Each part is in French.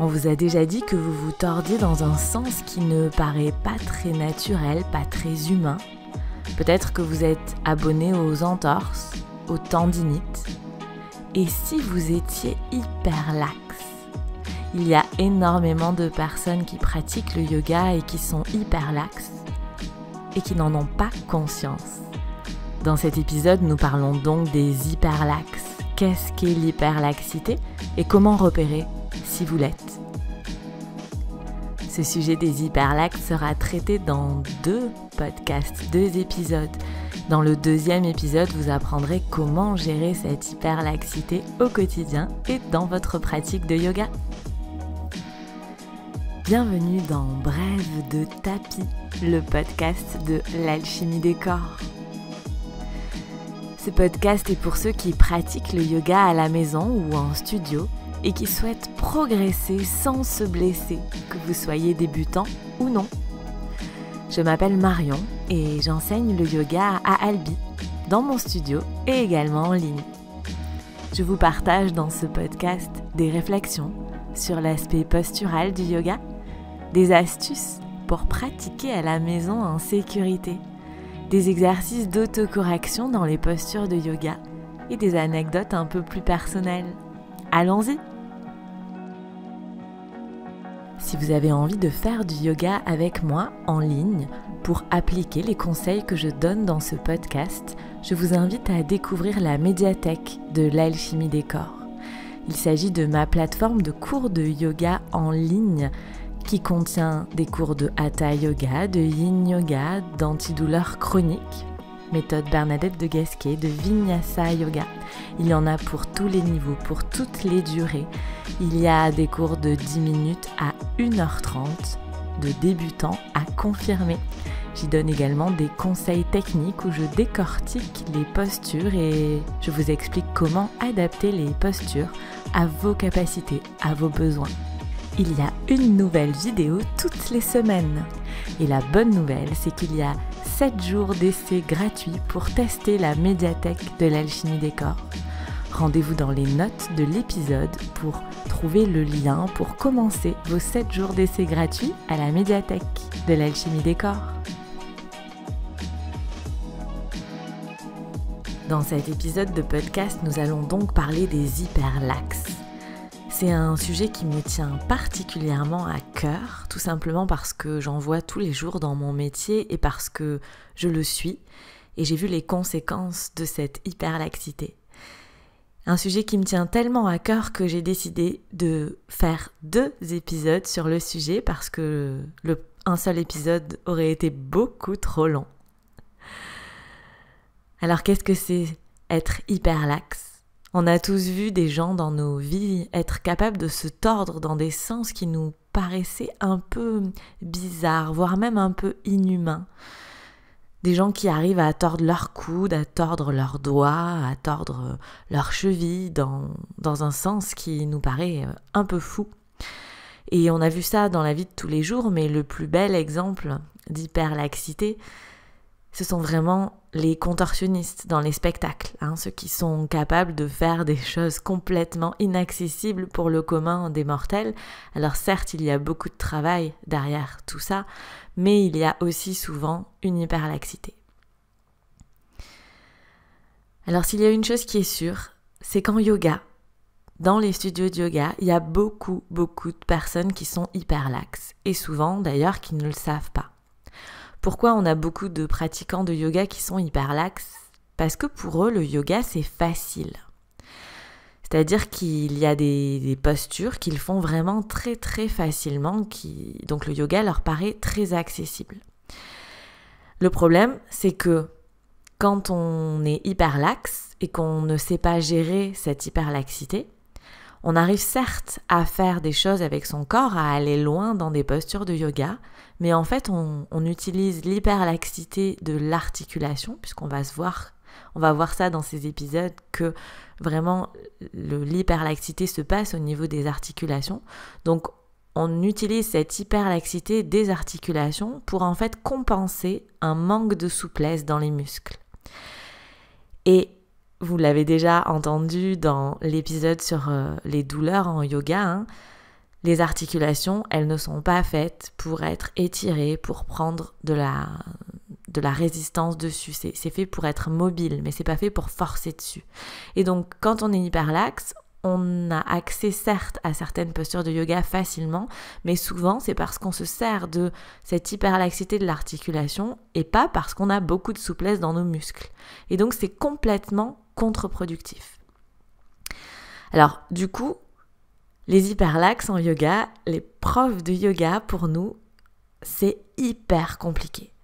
On vous a déjà dit que vous vous tordiez dans un sens qui ne paraît pas très naturel, pas très humain. Peut-être que vous êtes abonné aux entorses, aux tendinites. Et si vous étiez hyper lax? Il y a énormément de personnes qui pratiquent le yoga et qui sont hyper laxes et qui n'en ont pas conscience. Dans cet épisode, nous parlons donc des hyperlaxes. Qu'est-ce qu'est l'hyperlaxité et comment repérer si vous l'êtes? Ce sujet des hyperlaxes sera traité dans 2 podcasts, 2 épisodes. Dans le 2e épisode, vous apprendrez comment gérer cette hyperlaxité au quotidien et dans votre pratique de yoga. Bienvenue dans Brève de tapis, le podcast de l'alchimie des corps. Ce podcast est pour ceux qui pratiquent le yoga à la maison ou en studio et qui souhaitent progresser sans se blesser, que vous soyez débutant ou non. Je m'appelle Marion et j'enseigne le yoga à Albi, dans mon studio et également en ligne. Je vous partage dans ce podcast des réflexions sur l'aspect postural du yoga, des astuces pour pratiquer à la maison en sécurité, des exercices d'autocorrection dans les postures de yoga et des anecdotes un peu plus personnelles. Allons-y! Si vous avez envie de faire du yoga avec moi en ligne pour appliquer les conseils que je donne dans ce podcast, je vous invite à découvrir la médiathèque de l'alchimie des corps. Il s'agit de ma plateforme de cours de yoga en ligne qui contient des cours de Hatha Yoga, de Yin Yoga, d'antidouleur chronique, méthode Bernadette de Gasquet, de Vinyasa Yoga. Il y en a pour tous les niveaux, pour toutes les durées. Il y a des cours de 10 minutes à 1h30, de débutants à confirmés. J'y donne également des conseils techniques où je décortique les postures et je vous explique comment adapter les postures à vos capacités, à vos besoins. Il y a une nouvelle vidéo toutes les semaines. Et la bonne nouvelle, c'est qu'il y a 7 jours d'essai gratuits pour tester la médiathèque de l'alchimie des corps. Rendez-vous dans les notes de l'épisode pour trouver le lien pour commencer vos 7 jours d'essai gratuits à la médiathèque de l'alchimie des corps. Dans cet épisode de podcast, nous allons donc parler des hyperlaxes. C'est un sujet qui me tient particulièrement à cœur, tout simplement parce que j'en vois tous les jours dans mon métier et parce que je le suis et j'ai vu les conséquences de cette hyperlaxité. Un sujet qui me tient tellement à cœur que j'ai décidé de faire 2 épisodes sur le sujet parce que un seul épisode aurait été beaucoup trop long. Alors qu'est-ce que c'est être hyperlaxe ? On a tous vu des gens dans nos vies être capables de se tordre dans des sens qui nous paraissaient un peu bizarres, voire même un peu inhumains. Des gens qui arrivent à tordre leurs coudes, à tordre leurs doigts, à tordre leurs chevilles dans un sens qui nous paraît un peu fou. Et on a vu ça dans la vie de tous les jours, mais le plus bel exemple d'hyperlaxité, ce sont vraiment les contorsionnistes dans les spectacles, ceux qui sont capables de faire des choses complètement inaccessibles pour le commun des mortels. Alors certes, il y a beaucoup de travail derrière tout ça, mais il y a aussi souvent une hyperlaxité. Alors s'il y a une chose qui est sûre, c'est qu'en yoga, dans les studios de yoga, il y a beaucoup de personnes qui sont hyperlaxes, et souvent d'ailleurs qui ne le savent pas. Pourquoi on a beaucoup de pratiquants de yoga qui sont hyperlaxes ? Parce que pour eux, le yoga, c'est facile. C'est-à-dire qu'il y a des postures qu'ils font vraiment très très facilement, donc le yoga leur paraît très accessible. Le problème, c'est que quand on est hyperlaxe et qu'on ne sait pas gérer cette hyperlaxité, on arrive certes à faire des choses avec son corps, à aller loin dans des postures de yoga, mais en fait on utilise l'hyperlaxité de l'articulation, puisqu'on va voir ça dans ces épisodes, que vraiment l'hyperlaxité se passe au niveau des articulations. Donc on utilise cette hyperlaxité des articulations pour en fait compenser un manque de souplesse dans les muscles. Et vous l'avez déjà entendu dans l'épisode sur les douleurs en yoga, Les articulations, elles ne sont pas faites pour être étirées, pour prendre de la résistance dessus. C'est fait pour être mobile, mais c'est pas fait pour forcer dessus. Et donc, quand on est hyperlaxe, on a accès certes à certaines postures de yoga facilement, mais souvent c'est parce qu'on se sert de cette hyperlaxité de l'articulation et pas parce qu'on a beaucoup de souplesse dans nos muscles. Et donc c'est complètement contre-productif. Alors du coup, les hyperlaxes en yoga, les profs de yoga pour nous, c'est hyper compliqué.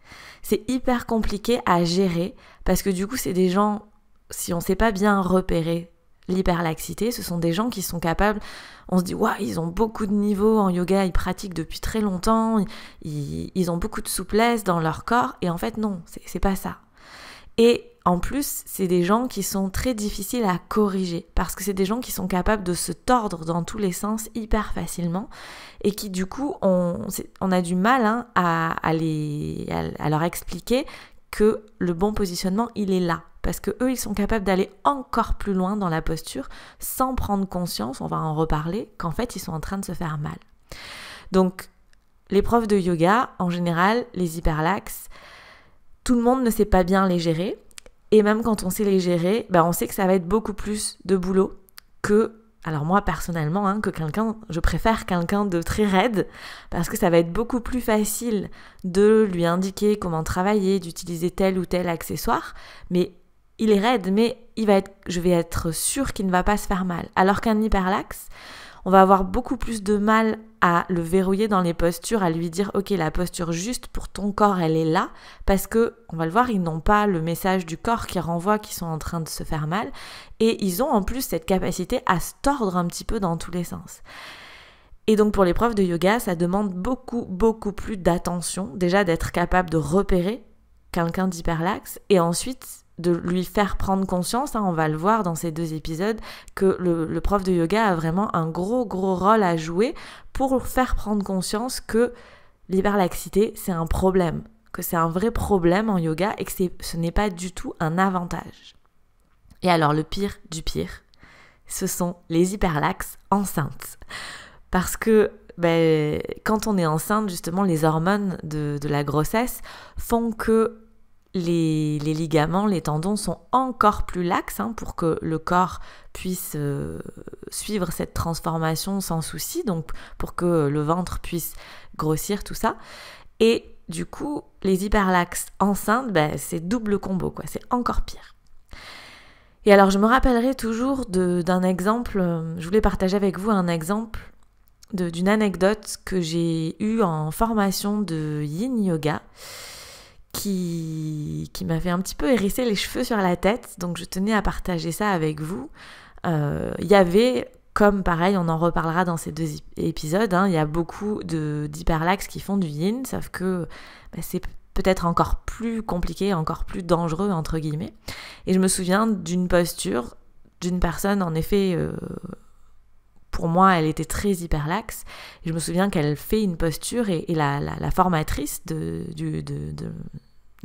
C'est hyper compliqué à gérer parce que du coup c'est des gens, si on ne sait pas bien repérer l'hyperlaxité, ce sont des gens qui sont capables, on se dit waouh, ils ont beaucoup de niveaux en yoga, ils pratiquent depuis très longtemps, ils ont beaucoup de souplesse dans leur corps, et en fait non, c'est pas ça. Et en plus, c'est des gens qui sont très difficiles à corriger, parce que c'est des gens qui sont capables de se tordre dans tous les sens hyper facilement, et qui du coup, on a du mal à leur expliquer que le bon positionnement, il est là. Parce que eux, ils sont capables d'aller encore plus loin dans la posture sans prendre conscience, on va en reparler, qu'en fait, ils sont en train de se faire mal. Donc, les profs de yoga, en général, les hyperlaxes, tout le monde ne sait pas bien les gérer. Et même quand on sait les gérer, on sait que ça va être beaucoup plus de boulot que... Alors moi, personnellement, je préfère quelqu'un de très raide parce que ça va être beaucoup plus facile de lui indiquer comment travailler, d'utiliser tel ou tel accessoire. Mais il est raide, mais je vais être sûre qu'il ne va pas se faire mal. Alors qu'un hyperlaxe, on va avoir beaucoup plus de mal à le verrouiller dans les postures, à lui dire « Ok, la posture juste pour ton corps, elle est là », parce que, on va le voir, ils n'ont pas le message du corps qui renvoie qu'ils sont en train de se faire mal, et ils ont en plus cette capacité à se tordre un petit peu dans tous les sens. Et donc pour les profs de yoga, ça demande beaucoup, beaucoup plus d'attention, déjà d'être capable de repérer quelqu'un d'hyperlaxe, et ensuite de lui faire prendre conscience, on va le voir dans ces 2 épisodes, que le prof de yoga a vraiment un gros rôle à jouer pour faire prendre conscience que l'hyperlaxité, c'est un problème, que c'est un vrai problème en yoga et que ce n'est pas du tout un avantage. Et alors le pire du pire, ce sont les hyperlaxes enceintes. Parce que quand on est enceinte, justement, les hormones de la grossesse font que les ligaments, les tendons sont encore plus laxes pour que le corps puisse suivre cette transformation sans souci, donc pour que le ventre puisse grossir, tout ça. Et du coup, les hyperlaxes enceintes, c'est double combo, quoi. C'est encore pire. Et alors, je me rappellerai toujours d'un exemple, je voulais partager avec vous un exemple d'une anecdote que j'ai eue en formation de Yin Yoga, qui m'a fait un petit peu hérisser les cheveux sur la tête, donc je tenais à partager ça avec vous. Il y avait, comme pareil, on en reparlera dans ces 2 épisodes, il y a beaucoup d'hyperlaxes qui font du yin, sauf que c'est peut-être encore plus compliqué, encore plus dangereux, entre guillemets. Et je me souviens d'une posture d'une personne, en effet, pour moi, elle était très hyperlaxe. Et je me souviens qu'elle fait une posture et la formatrice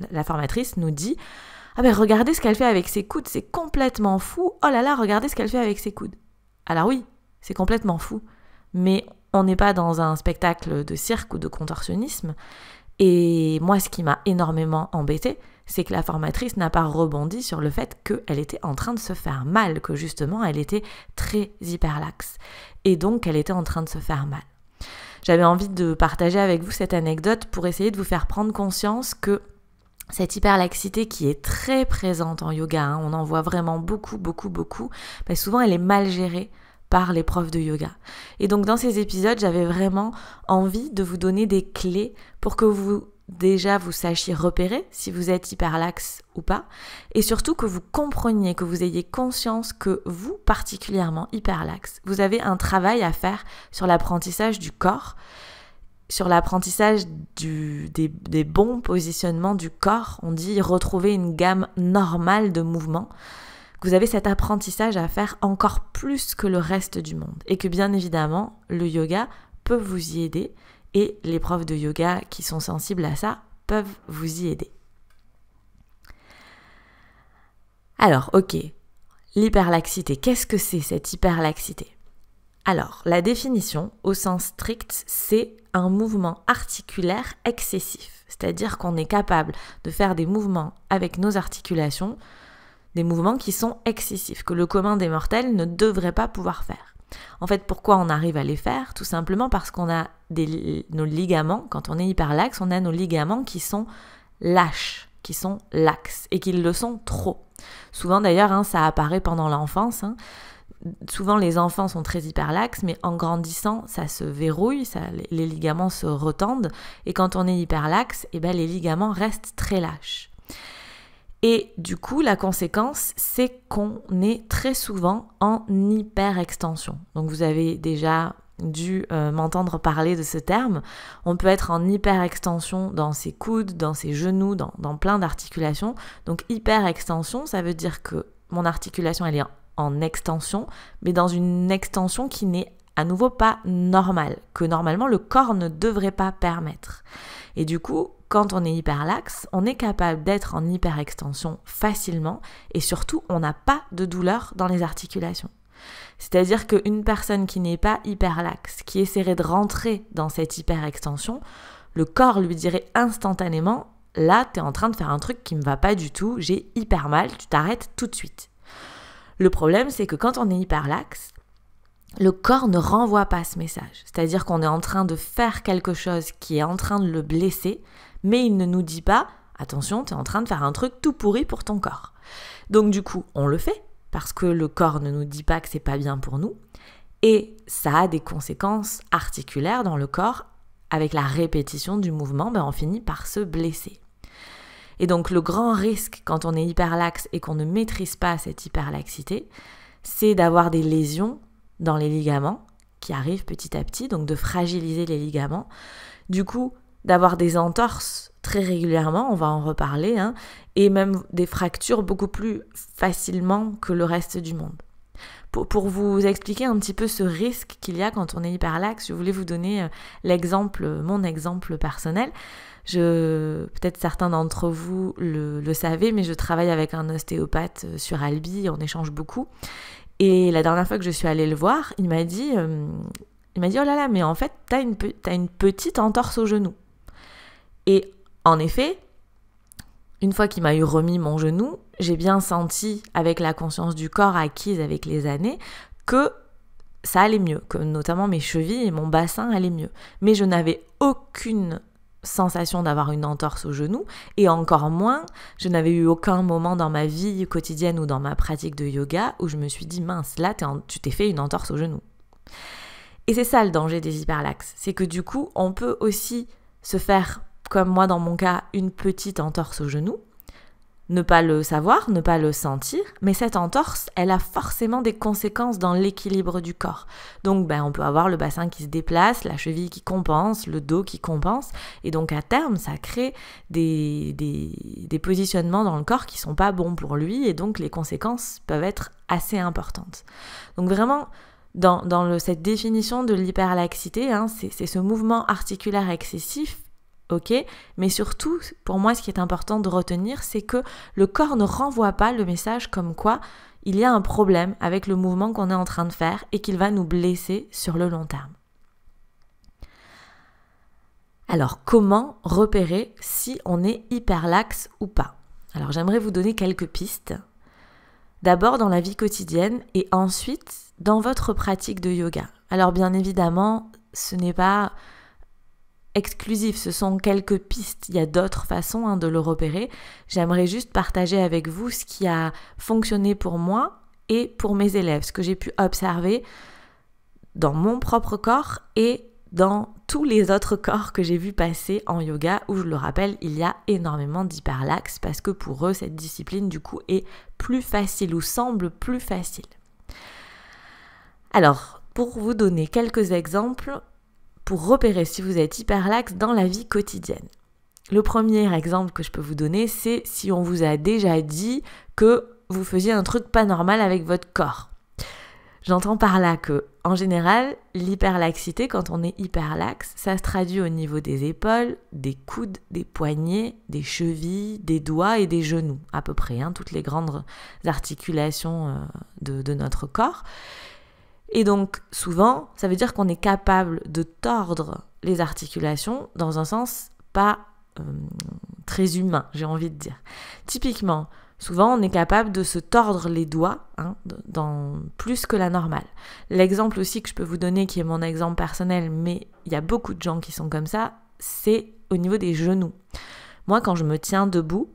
la formatrice nous dit « Ah regardez ce qu'elle fait avec ses coudes, c'est complètement fou. Oh là là, regardez ce qu'elle fait avec ses coudes. » Alors oui, c'est complètement fou. Mais on n'est pas dans un spectacle de cirque ou de contorsionnisme. Et moi, ce qui m'a énormément embêtée, c'est que la formatrice n'a pas rebondi sur le fait qu'elle était en train de se faire mal, que justement, elle était très hyperlaxe. Et donc, elle était en train de se faire mal. J'avais envie de partager avec vous cette anecdote pour essayer de vous faire prendre conscience que cette hyperlaxité qui est très présente en yoga, on en voit vraiment beaucoup, mais souvent elle est mal gérée par les profs de yoga. Et donc dans ces épisodes, j'avais vraiment envie de vous donner des clés pour que vous sachiez repérer si vous êtes hyperlaxe ou pas, et surtout que vous compreniez, que vous ayez conscience que vous, particulièrement hyperlaxe, vous avez un travail à faire sur l'apprentissage du corps, sur l'apprentissage des bons positionnements du corps. On dit retrouver une gamme normale de mouvements. Vous avez cet apprentissage à faire encore plus que le reste du monde. Et que bien évidemment, le yoga peut vous y aider. Et les profs de yoga qui sont sensibles à ça peuvent vous y aider. Alors, ok, l'hyperlaxité, qu'est-ce que c'est cette hyperlaxité ? Alors, la définition, au sens strict, c'est un mouvement articulaire excessif. C'est-à-dire qu'on est capable de faire des mouvements avec nos articulations, des mouvements qui sont excessifs, que le commun des mortels ne devrait pas pouvoir faire. En fait, pourquoi on arrive à les faire? Tout simplement parce qu'on a nos ligaments, quand on est hyperlaxe, on a nos ligaments qui sont lâches, qui sont laxes, et qui le sont trop. Souvent d'ailleurs, ça apparaît pendant l'enfance. Souvent les enfants sont très hyperlaxes, mais en grandissant, ça se verrouille, les ligaments se retendent, et quand on est hyperlaxe, les ligaments restent très lâches. Et du coup, la conséquence, c'est qu'on est très souvent en hyperextension. Donc vous avez déjà dû m'entendre parler de ce terme. On peut être en hyperextension dans ses coudes, dans ses genoux, dans plein d'articulations. Donc hyperextension, ça veut dire que mon articulation, elle est en extension, mais dans une extension qui n'est à nouveau pas normale, que normalement le corps ne devrait pas permettre. Et du coup, quand on est hyperlaxe, on est capable d'être en hyperextension facilement et surtout, on n'a pas de douleur dans les articulations. C'est-à-dire qu'une personne qui n'est pas hyperlaxe, qui essaierait de rentrer dans cette hyperextension, le corps lui dirait instantanément « Là, tu es en train de faire un truc qui ne me va pas du tout, j'ai hyper mal, tu t'arrêtes tout de suite ». Le problème, c'est que quand on est hyperlaxe, le corps ne renvoie pas ce message. C'est-à-dire qu'on est en train de faire quelque chose qui est en train de le blesser, mais il ne nous dit pas « Attention, tu es en train de faire un truc tout pourri pour ton corps ». Donc du coup, on le fait, parce que le corps ne nous dit pas que c'est pas bien pour nous, et ça a des conséquences articulaires dans le corps. Avec la répétition du mouvement, on finit par se blesser. Et donc le grand risque quand on est hyperlaxe et qu'on ne maîtrise pas cette hyperlaxité, c'est d'avoir des lésions dans les ligaments qui arrivent petit à petit, donc de fragiliser les ligaments. Du coup, d'avoir des entorses très régulièrement, on va en reparler, et même des fractures beaucoup plus facilement que le reste du monde. Pour vous expliquer un petit peu ce risque qu'il y a quand on est hyperlaxe, je voulais vous donner mon exemple personnel. Peut-être certains d'entre vous le savez, mais je travaille avec un ostéopathe sur Albi, on échange beaucoup. Et la dernière fois que je suis allée le voir, il m'a dit oh là là, mais en fait, t'as une petite entorse au genou. Et en effet, une fois qu'il m'a remis mon genou, j'ai bien senti, avec la conscience du corps acquise avec les années, que ça allait mieux, que notamment mes chevilles et mon bassin allaient mieux. Mais je n'avais aucune sensation d'avoir une entorse au genou, et encore moins, je n'avais eu aucun moment dans ma vie quotidienne ou dans ma pratique de yoga où je me suis dit, mince, là, tu t'es fait une entorse au genou. Et c'est ça le danger des hyperlaxes, c'est que du coup, on peut aussi se faire, comme moi dans mon cas, une petite entorse au genou, ne pas le savoir, ne pas le sentir, mais cette entorse, elle a forcément des conséquences dans l'équilibre du corps. Donc on peut avoir le bassin qui se déplace, la cheville qui compense, le dos qui compense, et donc à terme, ça crée des positionnements dans le corps qui sont pas bons pour lui, et donc les conséquences peuvent être assez importantes. Donc vraiment, dans cette définition de l'hyperlaxité, c'est ce mouvement articulaire excessif. Ok, mais surtout, pour moi, ce qui est important de retenir, c'est que le corps ne renvoie pas le message comme quoi il y a un problème avec le mouvement qu'on est en train de faire et qu'il va nous blesser sur le long terme. Alors, comment repérer si on est hyperlaxe ou pas? Alors, j'aimerais vous donner quelques pistes. D'abord dans la vie quotidienne et ensuite dans votre pratique de yoga. Alors, bien évidemment, ce n'est pas exclusif, ce sont quelques pistes, il y a d'autres façons de le repérer. J'aimerais juste partager avec vous ce qui a fonctionné pour moi et pour mes élèves, ce que j'ai pu observer dans mon propre corps et dans tous les autres corps que j'ai vus passer en yoga, où je le rappelle, il y a énormément d'hyperlaxes parce que pour eux, cette discipline du coup est plus facile ou semble plus facile. Alors, pour vous donner quelques exemples, pour repérer si vous êtes hyperlaxe dans la vie quotidienne. Le premier exemple que je peux vous donner, c'est si on vous a déjà dit que vous faisiez un truc pas normal avec votre corps. J'entends par là que, en général, l'hyperlaxité, quand on est hyperlaxe, ça se traduit au niveau des épaules, des coudes, des poignets, des chevilles, des doigts et des genoux, à peu près, toutes les grandes articulations de notre corps. Et donc souvent, ça veut dire qu'on est capable de tordre les articulations dans un sens pas très humain, j'ai envie de dire. Typiquement, souvent on est capable de se tordre les doigts dans plus que la normale. L'exemple aussi que je peux vous donner, qui est mon exemple personnel, mais il y a beaucoup de gens qui sont comme ça, c'est au niveau des genoux. Moi, quand je me tiens debout,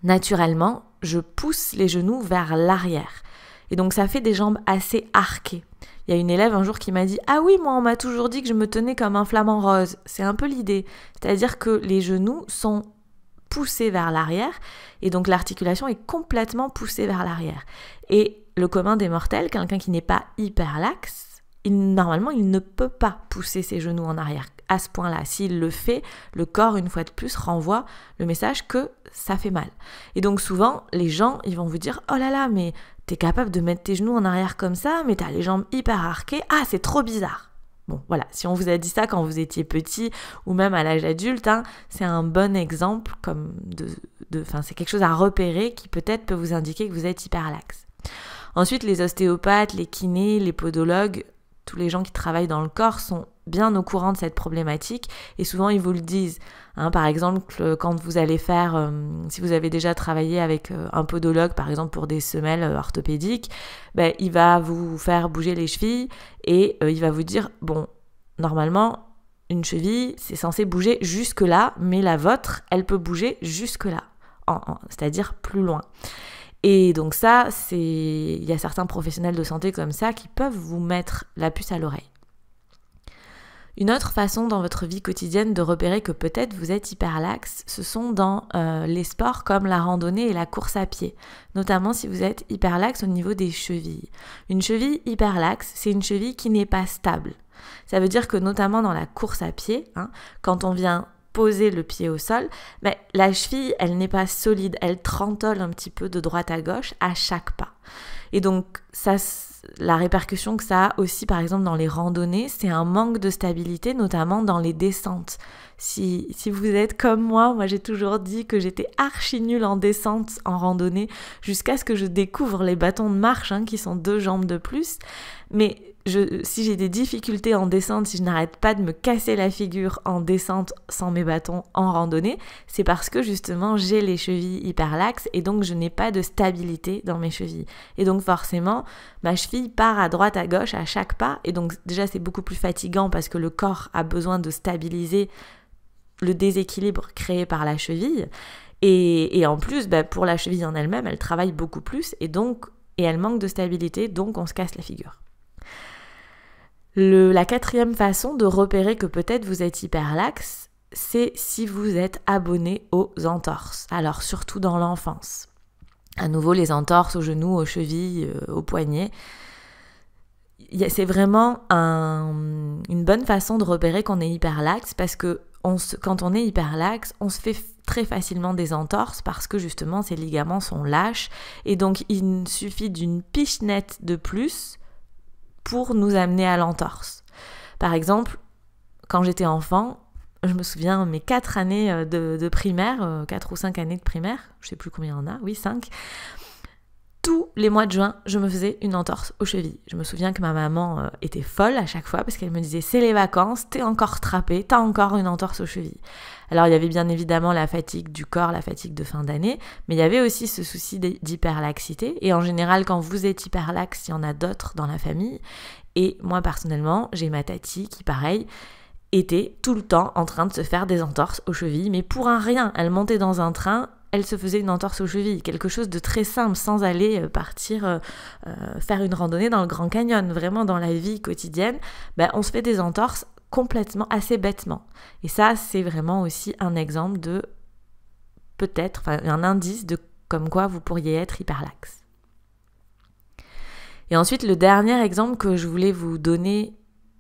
naturellement, je pousse les genoux vers l'arrière. Et donc ça fait des jambes assez arquées. Il y a une élève un jour qui m'a dit « Ah oui, moi on m'a toujours dit que je me tenais comme un flamant rose ». C'est un peu l'idée. C'est-à-dire que les genoux sont poussés vers l'arrière et donc l'articulation est complètement poussée vers l'arrière. Et le commun des mortels, quelqu'un qui n'est pas hyperlaxe, normalement il ne peut pas pousser ses genoux en arrière à ce point-là. S'il le fait, le corps, une fois de plus, renvoie le message que ça fait mal. Et donc souvent, les gens, ils vont vous dire « Oh là là, mais t'es capable de mettre tes genoux en arrière comme ça, mais t'as les jambes hyper arquées. Ah, c'est trop bizarre !» Bon, voilà, si on vous a dit ça quand vous étiez petit ou même à l'âge adulte, c'est un bon exemple c'est quelque chose à repérer qui peut-être peut vous indiquer que vous êtes hyperlaxe. Ensuite, les ostéopathes, les kinés, les podologues, tous les gens qui travaillent dans le corps sont bien au courant de cette problématique et souvent ils vous le disent. Par exemple, quand vous allez faire, si vous avez déjà travaillé avec un podologue, par exemple pour des semelles orthopédiques, il va vous faire bouger les chevilles et il va vous dire, bon, normalement, une cheville, c'est censé bouger jusque-là, mais la vôtre, elle peut bouger jusque-là, c'est-à-dire plus loin. Et donc ça, il y a certains professionnels de santé comme ça qui peuvent vous mettre la puce à l'oreille. Une autre façon dans votre vie quotidienne de repérer que peut-être vous êtes hyperlaxe, ce sont dans les sports comme la randonnée et la course à pied, notamment si vous êtes hyperlaxe au niveau des chevilles. Une cheville hyperlaxe, c'est une cheville qui n'est pas stable. Ça veut dire que notamment dans la course à pied, quand on vient poser le pied au sol, la cheville, elle n'est pas solide, elle trentole un petit peu de droite à gauche à chaque pas. Et donc, la répercussion que ça a aussi, par exemple, dans les randonnées, c'est un manque de stabilité, notamment dans les descentes. Si vous êtes comme moi j'ai toujours dit que j'étais archi nulle en descente, en randonnée, jusqu'à ce que je découvre les bâtons de marche, qui sont 2 jambes de plus. Mais si j'ai des difficultés en descente, si je n'arrête pas de me casser la figure en descente sans mes bâtons en randonnée, c'est parce que justement j'ai les chevilles hyperlaxes et donc je n'ai pas de stabilité dans mes chevilles. Et donc forcément, ma cheville part à droite à gauche à chaque pas et donc déjà c'est beaucoup plus fatigant parce que le corps a besoin de stabiliser le déséquilibre créé par la cheville et en plus pour la cheville en elle-même, elle travaille beaucoup plus et elle manque de stabilité, donc on se casse la figure. La 4e façon de repérer que peut-être vous êtes hyperlaxe, c'est si vous êtes abonné aux entorses. Alors surtout dans l'enfance. À nouveau, les entorses aux genoux, aux chevilles, aux poignets. C'est vraiment une bonne façon de repérer qu'on est hyperlaxe parce que quand on est hyperlaxe, on se fait très facilement des entorses parce que justement ces ligaments sont lâches et donc il suffit d'une pichenette de plus pour nous amener à l'entorse. Par exemple, quand j'étais enfant, je me souviens mes 4 années de primaire, 4 ou 5 années de primaire, je sais plus combien il y en a, oui 5, tous les mois de juin, je me faisais une entorse aux chevilles. Je me souviens que ma maman était folle à chaque fois parce qu'elle me disait « c'est les vacances, t'es encore trappée, t'as encore une entorse aux chevilles ». Alors il y avait bien évidemment la fatigue du corps, la fatigue de fin d'année, mais il y avait aussi ce souci d'hyperlaxité. Et en général, quand vous êtes hyperlaxe, il y en a d'autres dans la famille. Et moi personnellement, j'ai ma tati qui, pareil, était tout le temps en train de se faire des entorses aux chevilles, mais pour un rien. Elle montait dans un train, elle se faisait une entorse aux chevilles, quelque chose de très simple, sans aller partir faire une randonnée dans le Grand Canyon. Vraiment, dans la vie quotidienne, on se fait des entorses complètement, assez bêtement. Et ça, c'est vraiment aussi un exemple de, peut-être, un indice de comme quoi vous pourriez être hyperlaxe. Et ensuite, le dernier exemple que je voulais vous donner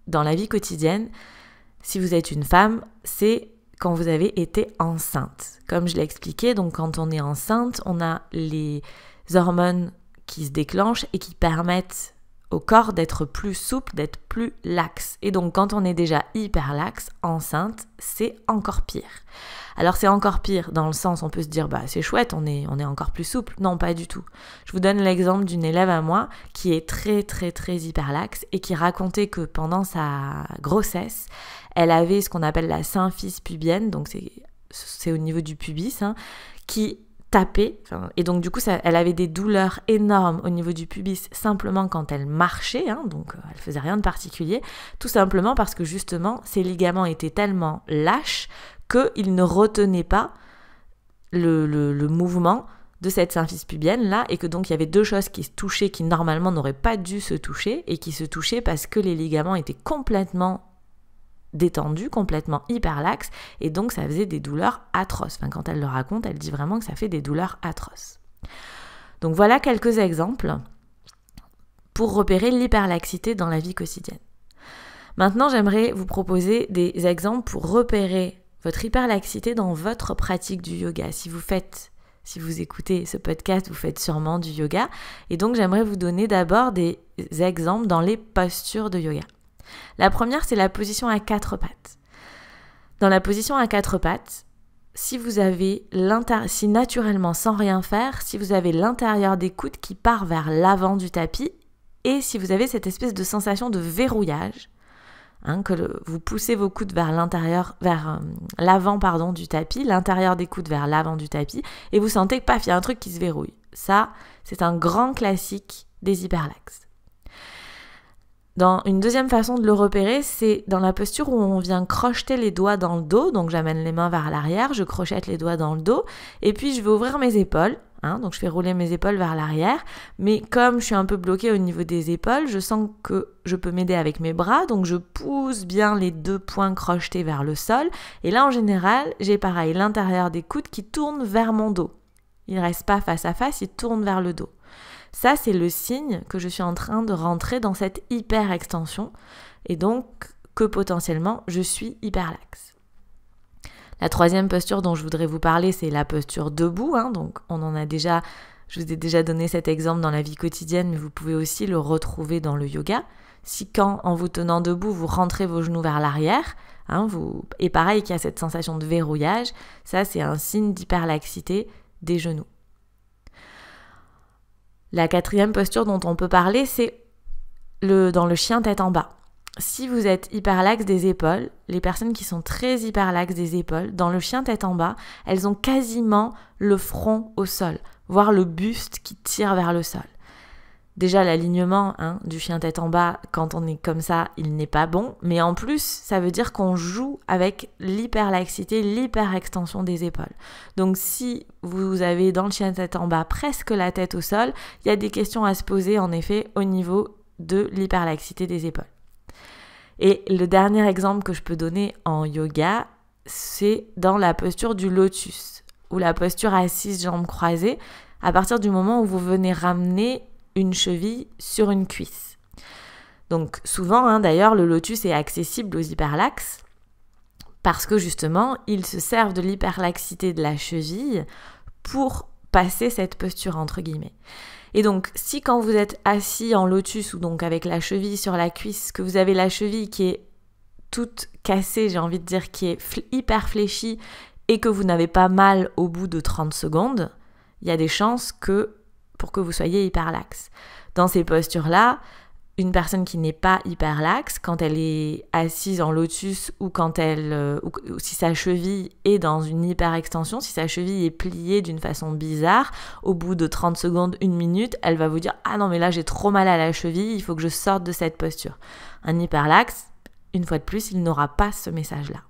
dans la vie quotidienne, si vous êtes une femme, c'est quand vous avez été enceinte. Comme je l'ai expliqué, donc quand on est enceinte, on a les hormones qui se déclenchent et qui permettent au corps d'être plus souple, d'être plus laxe. Et donc quand on est déjà hyper laxe, enceinte, c'est encore pire. Alors c'est encore pire dans le sens, on peut se dire c'est chouette, on est encore plus souple. Non, pas du tout. Je vous donne l'exemple d'une élève à moi qui est très très très hyper laxe et qui racontait que pendant sa grossesse, elle avait ce qu'on appelle la symphyse pubienne, donc c'est au niveau du pubis, qui tapait, et donc du coup elle avait des douleurs énormes au niveau du pubis simplement quand elle marchait, donc elle faisait rien de particulier, tout simplement parce que justement ses ligaments étaient tellement lâches qu'ils ne retenaient pas le mouvement de cette symphyse pubienne là, et que donc il y avait deux choses qui se touchaient qui normalement n'auraient pas dû se toucher et qui se touchaient parce que les ligaments étaient complètement détendue, complètement hyperlaxe, et donc ça faisait des douleurs atroces. Quand elle le raconte, elle dit vraiment que ça fait des douleurs atroces. Donc voilà quelques exemples pour repérer l'hyperlaxité dans la vie quotidienne. Maintenant, j'aimerais vous proposer des exemples pour repérer votre hyperlaxité dans votre pratique du yoga. Si vous écoutez ce podcast, vous faites sûrement du yoga, et donc j'aimerais vous donner d'abord des exemples dans les postures de yoga. La première, c'est la position à 4 pattes. Dans la position à 4 pattes, si naturellement, sans rien faire, si vous avez l'intérieur des coudes qui part vers l'avant du tapis, et si vous avez cette espèce de sensation de verrouillage, vous poussez vos coudes vers l'avant du tapis, l'intérieur des coudes vers l'avant du tapis, et vous sentez que paf, il y a un truc qui se verrouille. Ça, c'est un grand classique des hyperlaxes. Dans une deuxième façon de le repérer, c'est dans la posture où on vient crocheter les doigts dans le dos. Donc j'amène les mains vers l'arrière, je crochette les doigts dans le dos et puis je vais ouvrir mes épaules. Donc je fais rouler mes épaules vers l'arrière. Mais comme je suis un peu bloquée au niveau des épaules, je sens que je peux m'aider avec mes bras. Donc je pousse bien les 2 poings crochetés vers le sol. Et là en général, j'ai pareil l'intérieur des coudes qui tourne vers mon dos. Il ne reste pas face à face, il tourne vers le dos. Ça, c'est le signe que je suis en train de rentrer dans cette hyper-extension et donc que potentiellement, je suis hyperlaxe. La troisième posture dont je voudrais vous parler, c'est la posture debout. Donc, je vous ai déjà donné cet exemple dans la vie quotidienne, mais vous pouvez aussi le retrouver dans le yoga. Si en vous tenant debout, vous rentrez vos genoux vers l'arrière, et pareil qu'il y a cette sensation de verrouillage, ça, c'est un signe d'hyperlaxité des genoux. La quatrième posture dont on peut parler, c'est dans le chien tête en bas. Si vous êtes hyperlaxe des épaules, les personnes qui sont très hyperlaxes des épaules, dans le chien tête en bas, elles ont quasiment le front au sol, voire le buste qui tire vers le sol. Déjà, l'alignement du chien tête en bas, quand on est comme ça, il n'est pas bon. Mais en plus, ça veut dire qu'on joue avec l'hyperlaxité, l'hyperextension des épaules. Donc, si vous avez dans le chien tête en bas presque la tête au sol, il y a des questions à se poser, en effet, au niveau de l'hyperlaxité des épaules. Et le dernier exemple que je peux donner en yoga, c'est dans la posture du lotus, ou la posture assise, jambes croisées, à partir du moment où vous venez ramener une cheville sur une cuisse. Donc souvent, d'ailleurs, le lotus est accessible aux hyperlaxes parce que justement, ils se servent de l'hyperlaxité de la cheville pour passer cette posture entre guillemets. Et donc, si quand vous êtes assis en lotus ou donc avec la cheville sur la cuisse, que vous avez la cheville qui est toute cassée, j'ai envie de dire, qui est hyper fléchie et que vous n'avez pas mal au bout de 30 secondes, il y a des chances pour que vous soyez hyperlaxe. Dans ces postures-là, une personne qui n'est pas hyperlaxe, quand elle est assise en lotus ou ou si sa cheville est dans une hyperextension, si sa cheville est pliée d'une façon bizarre, au bout de 30 secondes, 1 minute, elle va vous dire « Ah non, mais là, j'ai trop mal à la cheville, il faut que je sorte de cette posture. » Un hyperlaxe, une fois de plus, il n'aura pas ce message-là.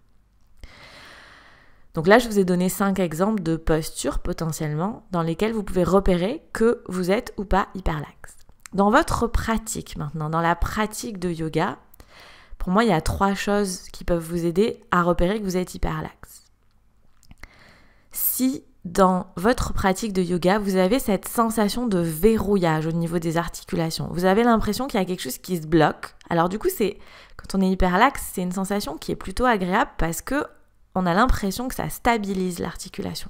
Donc là, je vous ai donné 5 exemples de postures potentiellement dans lesquelles vous pouvez repérer que vous êtes ou pas hyperlaxe. Dans votre pratique maintenant, dans la pratique de yoga, pour moi, il y a 3 choses qui peuvent vous aider à repérer que vous êtes hyperlaxe. Si dans votre pratique de yoga, vous avez cette sensation de verrouillage au niveau des articulations, vous avez l'impression qu'il y a quelque chose qui se bloque, alors du coup, quand on est hyperlaxe, c'est une sensation qui est plutôt agréable parce que on a l'impression que ça stabilise l'articulation.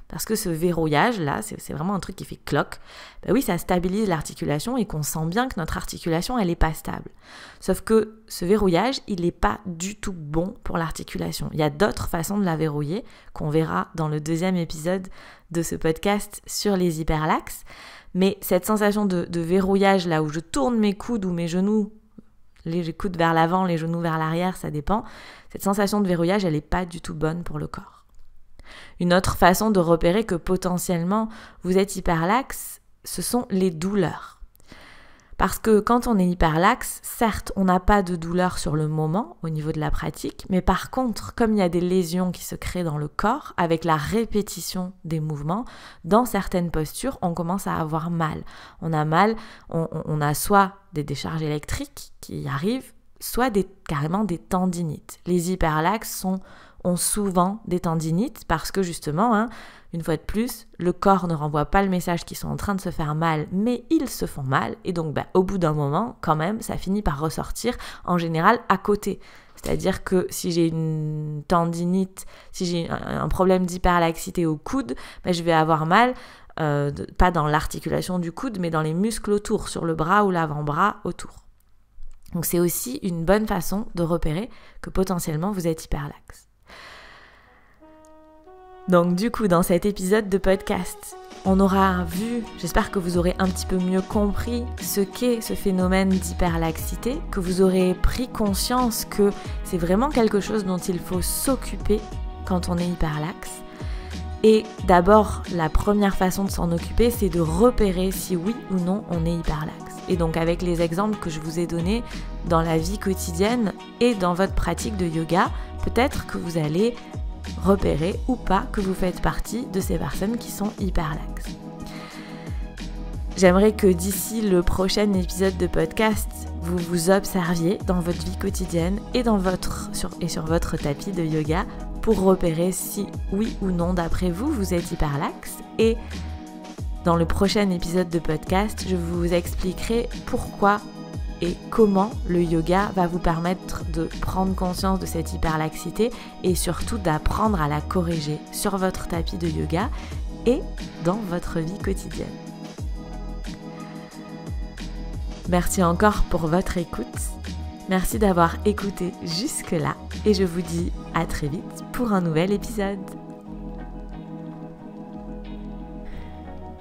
Parce que ce verrouillage là, c'est vraiment un truc qui fait cloc. Ben oui, ça stabilise l'articulation et qu'on sent bien que notre articulation, elle n'est pas stable. Sauf que ce verrouillage, il n'est pas du tout bon pour l'articulation. Il y a d'autres façons de la verrouiller qu'on verra dans le 2e épisode de ce podcast sur les hyperlaxes. Mais cette sensation de verrouillage là où je tourne mes coudes ou mes genoux, les coudes vers l'avant, les genoux vers l'arrière, ça dépend. Cette sensation de verrouillage, elle n'est pas du tout bonne pour le corps. Une autre façon de repérer que potentiellement vous êtes hyperlaxe, ce sont les douleurs. Parce que quand on est hyperlaxe, certes, on n'a pas de douleur sur le moment au niveau de la pratique, mais par contre, comme il y a des lésions qui se créent dans le corps, avec la répétition des mouvements, dans certaines postures, on commence à avoir mal. On a mal, on a soit des décharges électriques qui arrivent, soit carrément des tendinites. Les hyperlaxes ont souvent des tendinites parce que justement, une fois de plus, le corps ne renvoie pas le message qu'ils sont en train de se faire mal, mais ils se font mal. Et donc, au bout d'un moment, quand même, ça finit par ressortir, en général, à côté. C'est-à-dire que si j'ai une tendinite, si j'ai un problème d'hyperlaxité au coude, je vais avoir mal, pas dans l'articulation du coude, mais dans les muscles autour, sur le bras ou l'avant-bras autour. Donc, c'est aussi une bonne façon de repérer que potentiellement vous êtes hyperlaxe. Donc du coup, dans cet épisode de podcast, on aura vu, j'espère que vous aurez un petit peu mieux compris ce qu'est ce phénomène d'hyperlaxité, que vous aurez pris conscience que c'est vraiment quelque chose dont il faut s'occuper quand on est hyperlaxe. Et d'abord, la première façon de s'en occuper, c'est de repérer si oui ou non on est hyperlaxe. Et donc avec les exemples que je vous ai donnés dans la vie quotidienne et dans votre pratique de yoga, peut-être que vous allez repérer ou pas que vous faites partie de ces personnes qui sont hyperlaxes. J'aimerais que d'ici le prochain épisode de podcast, vous vous observiez dans votre vie quotidienne et sur votre tapis de yoga pour repérer si oui ou non d'après vous êtes hyperlaxe. Et dans le prochain épisode de podcast, je vous expliquerai pourquoi et comment le yoga va vous permettre de prendre conscience de cette hyperlaxité et surtout d'apprendre à la corriger sur votre tapis de yoga et dans votre vie quotidienne. Merci encore pour votre écoute. Merci d'avoir écouté jusque-là et je vous dis à très vite pour un nouvel épisode.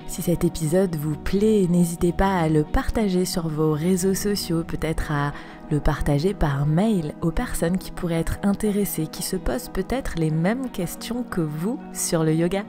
Si cet épisode vous plaît, n'hésitez pas à le partager sur vos réseaux sociaux, peut-être à le partager par mail aux personnes qui pourraient être intéressées, qui se posent peut-être les mêmes questions que vous sur le yoga.